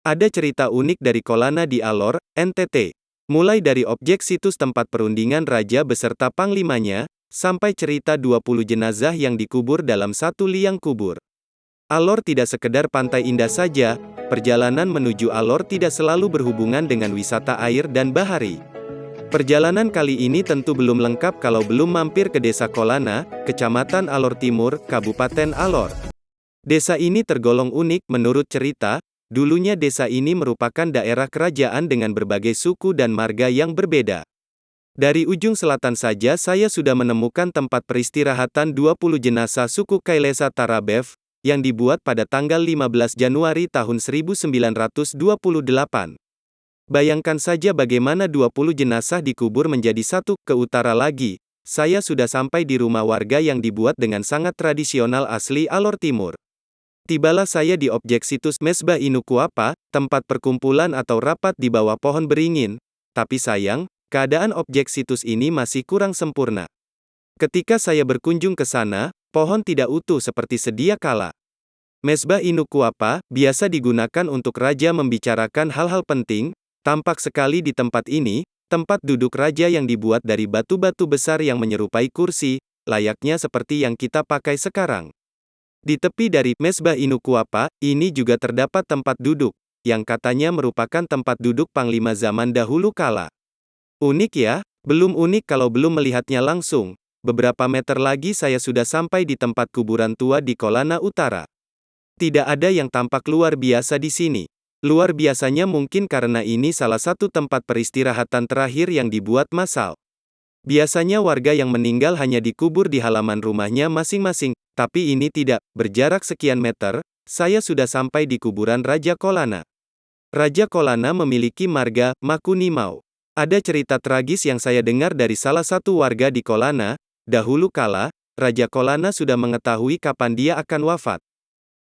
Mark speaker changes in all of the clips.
Speaker 1: Ada cerita unik dari Kolana di Alor, NTT. Mulai dari objek situs tempat perundingan raja beserta panglimanya, sampai cerita 20 jenazah yang dikubur dalam satu liang kubur. Alor tidak sekedar pantai indah saja, perjalanan menuju Alor tidak selalu berhubungan dengan wisata air dan bahari. Perjalanan kali ini tentu belum lengkap kalau belum mampir ke Desa Kolana, Kecamatan Alor Timur, Kabupaten Alor. Desa ini tergolong unik menurut cerita. Dulunya desa ini merupakan daerah kerajaan dengan berbagai suku dan marga yang berbeda. Dari ujung selatan saja saya sudah menemukan tempat peristirahatan 20 jenazah suku Kailesa Tarabev, yang dibuat pada tanggal 15 Januari tahun 1928. Bayangkan saja bagaimana 20 jenazah dikubur menjadi satu. Ke utara lagi, saya sudah sampai di rumah warga yang dibuat dengan sangat tradisional asli Alor Timur. Tibalah saya di objek situs Mesbah Inukuapa, tempat perkumpulan atau rapat di bawah pohon beringin. Tapi sayang, keadaan objek situs ini masih kurang sempurna. Ketika saya berkunjung ke sana, pohon tidak utuh seperti sedia kala. Mesbah Inukuapa biasa digunakan untuk raja membicarakan hal-hal penting. Tampak sekali di tempat ini, tempat duduk raja yang dibuat dari batu-batu besar yang menyerupai kursi, layaknya seperti yang kita pakai sekarang. Di tepi dari Mesbah Inukuapa, ini juga terdapat tempat duduk, yang katanya merupakan tempat duduk panglima zaman dahulu kala. Unik ya? Belum unik kalau belum melihatnya langsung. Beberapa meter lagi saya sudah sampai di tempat kuburan tua di Kolana Utara. Tidak ada yang tampak luar biasa di sini. Luar biasanya mungkin karena ini salah satu tempat peristirahatan terakhir yang dibuat massal. Biasanya warga yang meninggal hanya dikubur di halaman rumahnya masing-masing, tapi ini tidak. Berjarak sekian meter, saya sudah sampai di kuburan Raja Kolana. Raja Kolana memiliki marga, Makunimau. Ada cerita tragis yang saya dengar dari salah satu warga di Kolana. Dahulu kala, Raja Kolana sudah mengetahui kapan dia akan wafat.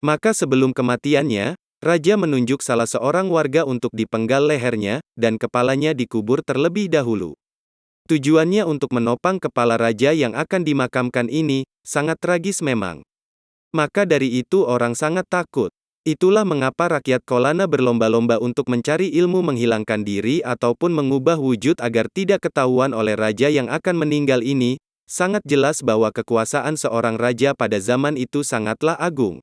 Speaker 1: Maka sebelum kematiannya, Raja menunjuk salah seorang warga untuk dipenggal lehernya, dan kepalanya dikubur terlebih dahulu. Tujuannya untuk menopang kepala raja yang akan dimakamkan ini, sangat tragis memang. Maka dari itu orang sangat takut. Itulah mengapa rakyat Kolana berlomba-lomba untuk mencari ilmu menghilangkan diri ataupun mengubah wujud agar tidak ketahuan oleh raja yang akan meninggal ini. Sangat jelas bahwa kekuasaan seorang raja pada zaman itu sangatlah agung.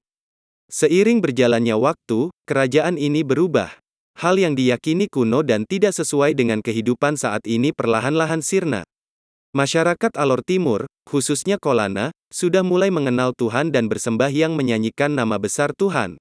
Speaker 1: Seiring berjalannya waktu, kerajaan ini berubah. Hal yang diyakini kuno dan tidak sesuai dengan kehidupan saat ini perlahan-lahan sirna. Masyarakat Alor Timur, khususnya Kolana, sudah mulai mengenal Tuhan dan bersembahyang menyanyikan nama besar Tuhan.